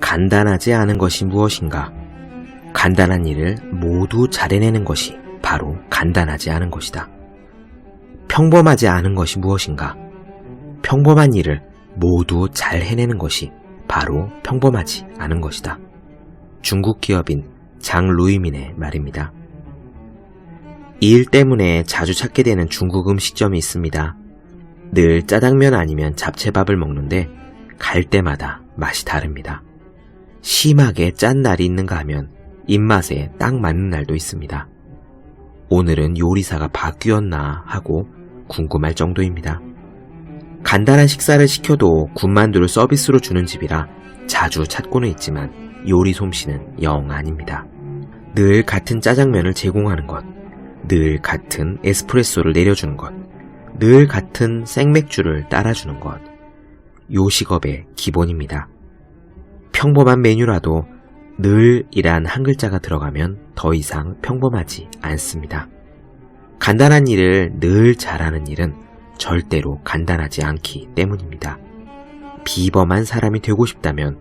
간단하지 않은 것이 무엇인가? 간단한 일을 모두 잘 해내는 것이 바로 간단하지 않은 것이다. 평범하지 않은 것이 무엇인가? 평범한 일을 모두 잘 해내는 것이 바로 평범하지 않은 것이다. 중국 기업인 장 루이민의 말입니다. 이 일 때문에 자주 찾게 되는 중국 음식점이 있습니다. 늘 짜장면 아니면 잡채밥을 먹는데 갈 때마다 맛이 다릅니다. 심하게 짠 날이 있는가 하면 입맛에 딱 맞는 날도 있습니다. 오늘은 요리사가 바뀌었나 하고 궁금할 정도입니다. 간단한 식사를 시켜도 군만두를 서비스로 주는 집이라 자주 찾고는 있지만 요리 솜씨는 영 아닙니다. 늘 같은 짜장면을 제공하는 것, 늘 같은 에스프레소를 내려주는 것, 늘 같은 생맥주를 따라주는 것, 요식업의 기본입니다. 평범한 메뉴라도 늘이란 한 글자가 들어가면 더 이상 평범하지 않습니다. 간단한 일을 늘 잘하는 일은 절대로 간단하지 않기 때문입니다. 비범한 사람이 되고 싶다면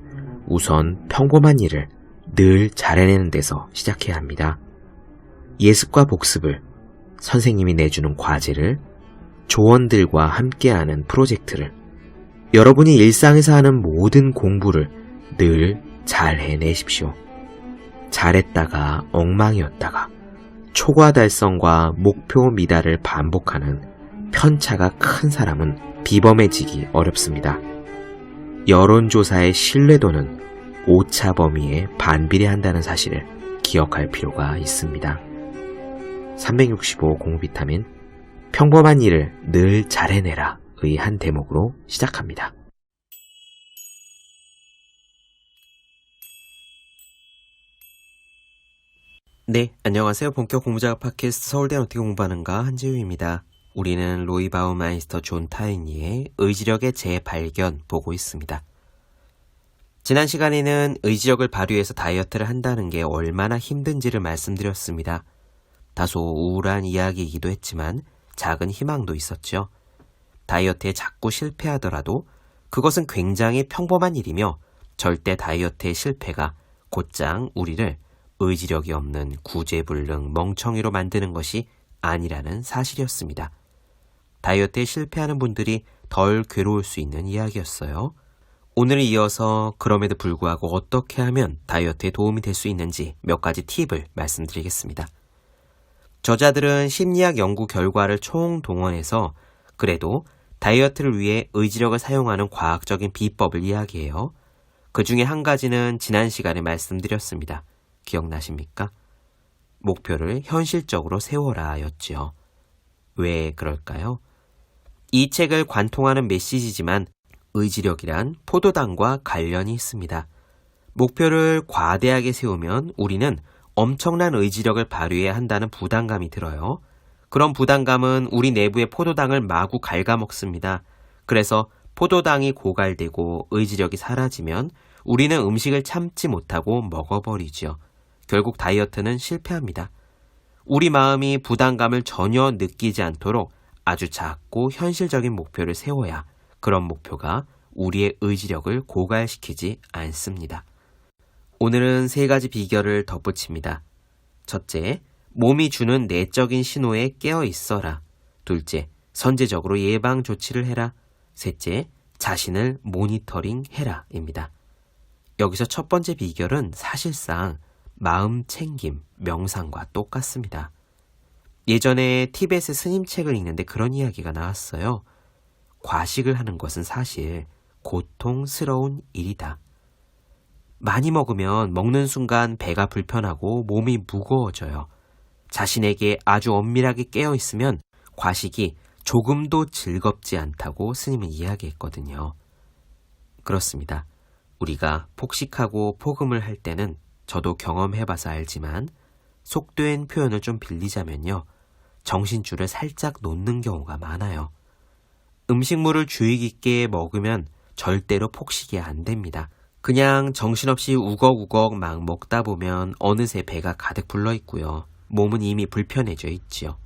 우선 평범한 일을 늘 잘해내는 데서 시작해야 합니다. 예습과 복습을, 선생님이 내주는 과제를, 조원들과 함께하는 프로젝트를, 여러분이 일상에서 하는 모든 공부를 늘 잘 해내십시오. 잘했다가 엉망이었다가 초과 달성과 목표 미달을 반복하는 편차가 큰 사람은 비범해지기 어렵습니다. 여론조사의 신뢰도는 오차 범위에 반비례한다는 사실을 기억할 필요가 있습니다. 365 공비타민 평범한 일을 늘 잘해내라 의 한 대목으로 시작합니다. 네, 안녕하세요. 본격 공부작업 팟캐스트 서울대 어떻게 공부하는가 한지우입니다. 우리는 로이 바우마이스터 존 타이니의 의지력의 재발견 보고 있습니다. 지난 시간에는 의지력을 발휘해서 다이어트를 한다는 게 얼마나 힘든지를 말씀드렸습니다. 다소 우울한 이야기이기도 했지만 작은 희망도 있었죠. 다이어트에 자꾸 실패하더라도 그것은 굉장히 평범한 일이며 절대 다이어트의 실패가 곧장 우리를 의지력이 없는 구제불능 멍청이로 만드는 것이 아니라는 사실이었습니다. 다이어트에 실패하는 분들이 덜 괴로울 수 있는 이야기였어요. 오늘 이어서 그럼에도 불구하고 어떻게 하면 다이어트에 도움이 될 수 있는지 몇 가지 팁을 말씀드리겠습니다. 저자들은 심리학 연구 결과를 총동원해서 그래도 다이어트를 위해 의지력을 사용하는 과학적인 비법을 이야기해요. 그 중에 한 가지는 지난 시간에 말씀드렸습니다. 기억나십니까? 목표를 현실적으로 세워라 였지요. 왜 그럴까요? 이 책을 관통하는 메시지지만 의지력이란 포도당과 관련이 있습니다. 목표를 과대하게 세우면 우리는 엄청난 의지력을 발휘해야 한다는 부담감이 들어요. 그런 부담감은 우리 내부의 포도당을 마구 갉아먹습니다. 그래서 포도당이 고갈되고 의지력이 사라지면 우리는 음식을 참지 못하고 먹어버리죠. 결국 다이어트는 실패합니다. 우리 마음이 부담감을 전혀 느끼지 않도록 아주 작고 현실적인 목표를 세워야 그런 목표가 우리의 의지력을 고갈시키지 않습니다. 오늘은 3가지 비결을 덧붙입니다. 첫째, 몸이 주는 내적인 신호에 깨어 있어라. 둘째, 선제적으로 예방 조치를 해라. 셋째, 자신을 모니터링 해라 입니다. 여기서 첫 번째 비결은 사실상 마음 챙김, 명상과 똑같습니다. 예전에 티벳의 스님 책을 읽는데 그런 이야기가 나왔어요. 과식을 하는 것은 사실 고통스러운 일이다. 많이 먹으면 먹는 순간 배가 불편하고 몸이 무거워져요. 자신에게 아주 엄밀하게 깨어있으면 과식이 조금도 즐겁지 않다고 스님은 이야기했거든요. 그렇습니다. 우리가 폭식하고 폭음을 할 때는 저도 경험해봐서 알지만 속된 표현을 좀 빌리자면요. 정신줄을 살짝 놓는 경우가 많아요. 음식물을 주의 깊게 먹으면 절대로 폭식이 안 됩니다. 그냥 정신없이 우걱우걱 막 먹다 보면 어느새 배가 가득 불러 있고요. 몸은 이미 불편해져 있지요.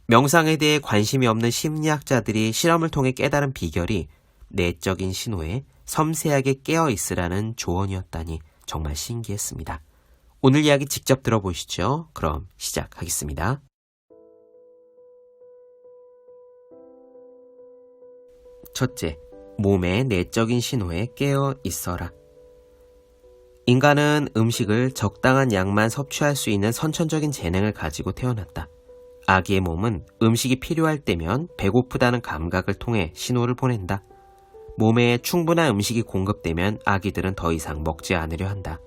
명상에 대해 관심이 없는 심리학자들이 실험을 통해 깨달은 비결이 내적인 신호에 섬세하게 깨어 있으라는 조언이었다니 정말 신기했습니다. 오늘 이야기 직접 들어보시죠. 그럼 시작하겠습니다. 첫째, 몸의 내적인 신호에 깨어 있어라. 인간은 음식을 적당한 양만 섭취할 수 있는 선천적인 재능을 가지고 태어났다. 아기의 몸은 음식이 필요할 때면 배고프다는 감각을 통해 신호를 보낸다. 몸에 충분한 음식이 공급되면 아기들은 더 이상 먹지 않으려 한다.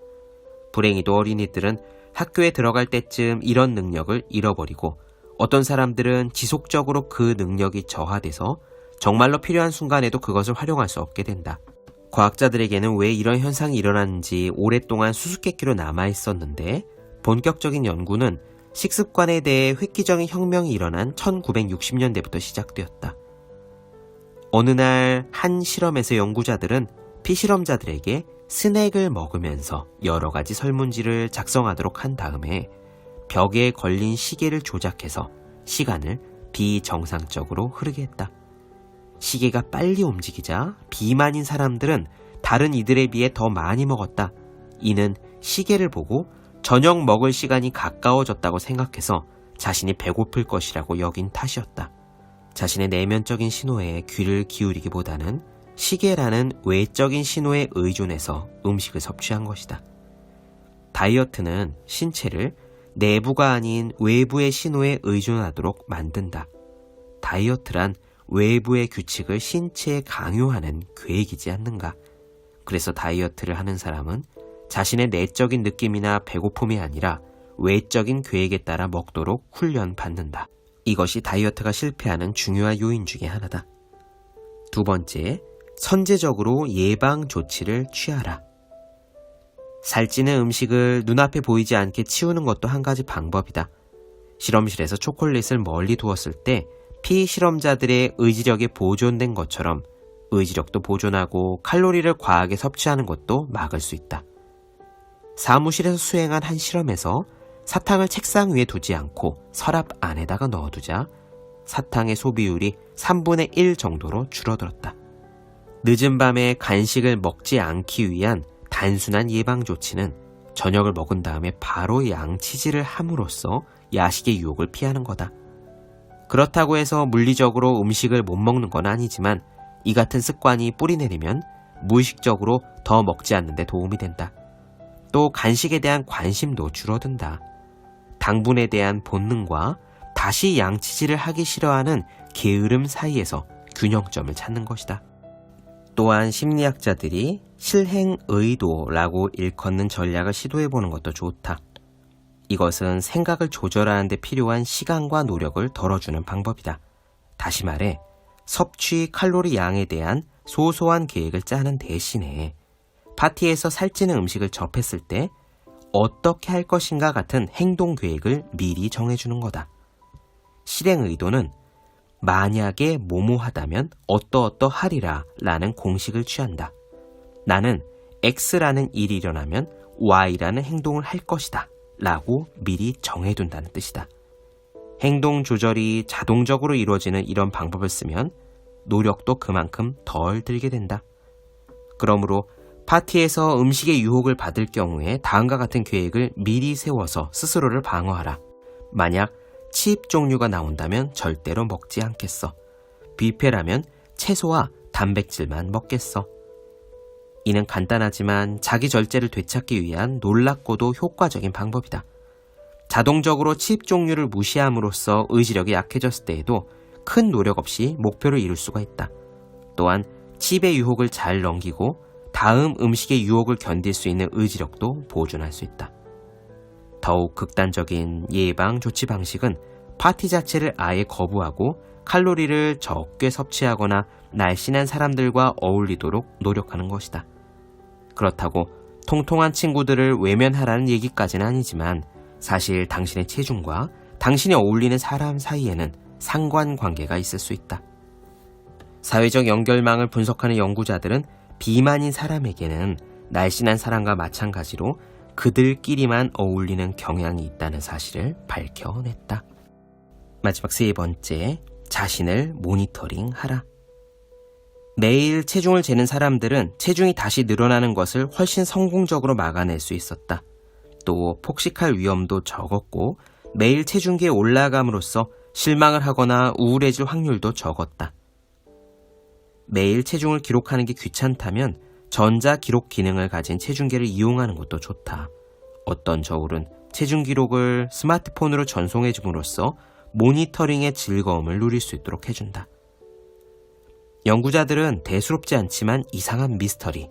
불행히도 어린이들은 학교에 들어갈 때쯤 이런 능력을 잃어버리고 어떤 사람들은 지속적으로 그 능력이 저하돼서 정말로 필요한 순간에도 그것을 활용할 수 없게 된다. 과학자들에게는 왜 이런 현상이 일어나는지 오랫동안 수수께끼로 남아있었는데 본격적인 연구는 식습관에 대해 획기적인 혁명이 일어난 1960년대부터 시작되었다. 어느 날 한 실험에서 연구자들은 피실험자들에게 스낵을 먹으면서 여러 가지 설문지를 작성하도록 한 다음에 벽에 걸린 시계를 조작해서 시간을 비정상적으로 흐르게 했다. 시계가 빨리 움직이자 비만인 사람들은 다른 이들에 비해 더 많이 먹었다. 이는 시계를 보고 저녁 먹을 시간이 가까워졌다고 생각해서 자신이 배고플 것이라고 여긴 탓이었다. 자신의 내면적인 신호에 귀를 기울이기보다는 시계라는 외적인 신호에 의존해서 음식을 섭취한 것이다. 다이어트는 신체를 내부가 아닌 외부의 신호에 의존하도록 만든다. 다이어트란 외부의 규칙을 신체에 강요하는 계획이지 않는가. 그래서 다이어트를 하는 사람은 자신의 내적인 느낌이나 배고픔이 아니라 외적인 계획에 따라 먹도록 훈련받는다. 이것이 다이어트가 실패하는 중요한 요인 중에 하나다. 두 번째, 선제적으로 예방 조치를 취하라. 살찌는 음식을 눈앞에 보이지 않게 치우는 것도 한 가지 방법이다. 실험실에서 초콜릿을 멀리 두었을 때 피실험자들의 의지력이 보존된 것처럼 의지력도 보존하고 칼로리를 과하게 섭취하는 것도 막을 수 있다. 사무실에서 수행한 한 실험에서 사탕을 책상 위에 두지 않고 서랍 안에다가 넣어두자 사탕의 소비율이 3분의 1 정도로 줄어들었다. 늦은 밤에 간식을 먹지 않기 위한 단순한 예방 조치는 저녁을 먹은 다음에 바로 양치질을 함으로써 야식의 유혹을 피하는 거다. 그렇다고 해서 물리적으로 음식을 못 먹는 건 아니지만 이 같은 습관이 뿌리내리면 무의식적으로 더 먹지 않는 데 도움이 된다. 또 간식에 대한 관심도 줄어든다. 당분에 대한 본능과 다시 양치질을 하기 싫어하는 게으름 사이에서 균형점을 찾는 것이다. 또한 심리학자들이 실행의도라고 일컫는 전략을 시도해보는 것도 좋다. 이것은 생각을 조절하는 데 필요한 시간과 노력을 덜어주는 방법이다. 다시 말해 섭취 칼로리 양에 대한 소소한 계획을 짜는 대신에 파티에서 살찌는 음식을 접했을 때 어떻게 할 것인가 같은 행동 계획을 미리 정해주는 거다. 실행 의도는 만약에 뭐뭐하다면 어떠어떠하리라 라는 공식을 취한다. 나는 X라는 일이 일어나면 Y라는 행동을 할 것이다 라고 미리 정해둔다는 뜻이다. 행동 조절이 자동적으로 이루어지는 이런 방법을 쓰면 노력도 그만큼 덜 들게 된다. 그러므로 파티에서 음식의 유혹을 받을 경우에 다음과 같은 계획을 미리 세워서 스스로를 방어하라. 만약 칩 종류가 나온다면 절대로 먹지 않겠어. 뷔페라면 채소와 단백질만 먹겠어. 이는 간단하지만 자기 절제를 되찾기 위한 놀랍고도 효과적인 방법이다. 자동적으로 칩 종류를 무시함으로써 의지력이 약해졌을 때에도 큰 노력 없이 목표를 이룰 수가 있다. 또한 칩의 유혹을 잘 넘기고 다음 음식의 유혹을 견딜 수 있는 의지력도 보존할 수 있다. 더욱 극단적인 예방 조치 방식은 파티 자체를 아예 거부하고 칼로리를 적게 섭취하거나 날씬한 사람들과 어울리도록 노력하는 것이다. 그렇다고 통통한 친구들을 외면하라는 얘기까지는 아니지만 사실 당신의 체중과 당신이 어울리는 사람 사이에는 상관관계가 있을 수 있다. 사회적 연결망을 분석하는 연구자들은 비만인 사람에게는 날씬한 사람과 마찬가지로 그들끼리만 어울리는 경향이 있다는 사실을 밝혀냈다. 마지막 세 번째, 자신을 모니터링하라. 매일 체중을 재는 사람들은 체중이 다시 늘어나는 것을 훨씬 성공적으로 막아낼 수 있었다. 또 폭식할 위험도 적었고 매일 체중계에 올라감으로써 실망을 하거나 우울해질 확률도 적었다. 매일 체중을 기록하는 게 귀찮다면 전자 기록 기능을 가진 체중계를 이용하는 것도 좋다. 어떤 저울은 체중 기록을 스마트폰으로 전송해 줌으로써 모니터링의 즐거움을 누릴 수 있도록 해준다. 연구자들은 대수롭지 않지만 이상한 미스터리,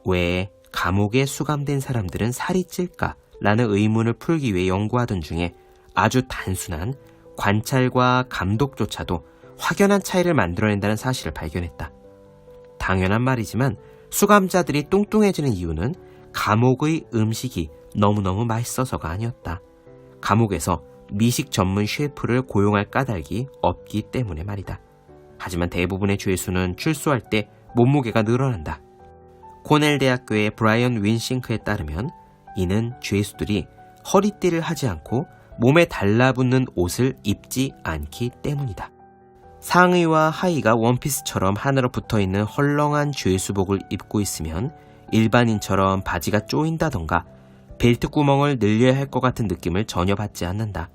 왜 감옥에 수감된 사람들은 살이 찔까? 라는 의문을 풀기 위해 연구하던 중에 아주 단순한 관찰과 감독조차도 확연한 차이를 만들어낸다는 사실을 발견했다. 당연한 말이지만 수감자들이 뚱뚱해지는 이유는 감옥의 음식이 너무너무 맛있어서가 아니었다. 감옥에서 미식 전문 셰프를 고용할 까닭이 없기 때문에 말이다. 하지만 대부분의 죄수는 출소할 때 몸무게가 늘어난다. 코넬 대학교의 브라이언 윈싱크에 따르면 이는 죄수들이 허리띠를 하지 않고 몸에 달라붙는 옷을 입지 않기 때문이다. 상의와 하의가 원피스처럼 하나로 붙어있는 헐렁한 죄수복을 입고 있으면 일반인처럼 바지가 쪼인다던가 벨트 구멍을 늘려야 할 것 같은 느낌을 전혀 받지 않는다.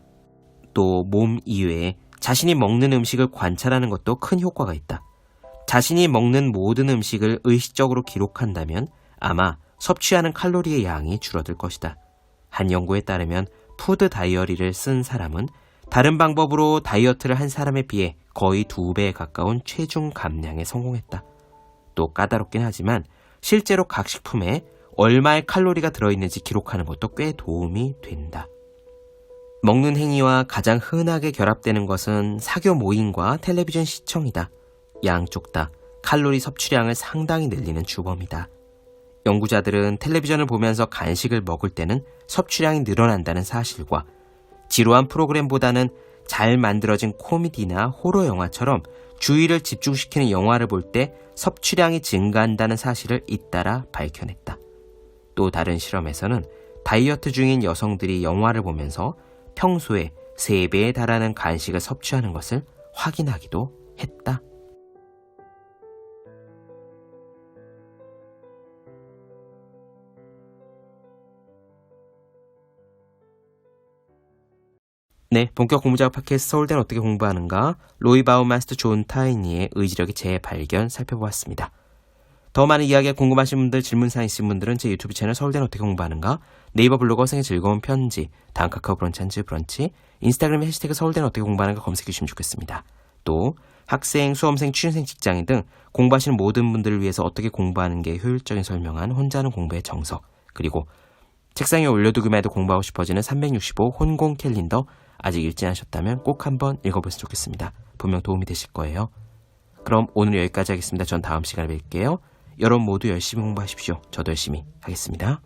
또 몸 이외에 자신이 먹는 음식을 관찰하는 것도 큰 효과가 있다. 자신이 먹는 모든 음식을 의식적으로 기록한다면 아마 섭취하는 칼로리의 양이 줄어들 것이다. 한 연구에 따르면 푸드 다이어리를 쓴 사람은 다른 방법으로 다이어트를 한 사람에 비해 거의 2배에 가까운 체중 감량에 성공했다. 또 까다롭긴 하지만 실제로 각 식품에 얼마의 칼로리가 들어있는지 기록하는 것도 꽤 도움이 된다. 먹는 행위와 가장 흔하게 결합되는 것은 사교 모임과 텔레비전 시청이다. 양쪽 다 칼로리 섭취량을 상당히 늘리는 주범이다. 연구자들은 텔레비전을 보면서 간식을 먹을 때는 섭취량이 늘어난다는 사실과 지루한 프로그램보다는 잘 만들어진 코미디나 호러 영화처럼 주의를 집중시키는 영화를 볼 때 섭취량이 증가한다는 사실을 잇따라 밝혀냈다. 또 다른 실험에서는 다이어트 중인 여성들이 영화를 보면서 평소에 3배에 달하는 간식을 섭취하는 것을 확인하기도 했다. 네, 본격 공부작업 팟캐스트 서울대는 어떻게 공부하는가? 로이 바우마스터 존 타이니의 의지력의 재발견 살펴보았습니다. 더 많은 이야기가 궁금하신 분들, 질문사항 있으신 분들은 제 유튜브 채널 서울대는 어떻게 공부하는가? 네이버 블로그 생의 즐거운 편지, 다음 카카오 브런치 한지 브런치, 인스타그램에 해시태그 서울대는 어떻게 공부하는가 검색해 주시면 좋겠습니다. 또 학생, 수험생, 취준생, 직장인 등 공부하시는 모든 분들을 위해서 어떻게 공부하는 게 효율적인 설명한 혼자 하는 공부의 정석, 그리고 책상에 올려두기만 해도 공부하고 싶어지는 365 혼공 캘린더 아직 읽지 않으셨다면 꼭 한번 읽어보셨으면 좋겠습니다. 분명 도움이 되실 거예요. 그럼 오늘 여기까지 하겠습니다. 전 다음 시간에 뵐게요. 여러분 모두 열심히 공부하십시오. 저도 열심히 하겠습니다.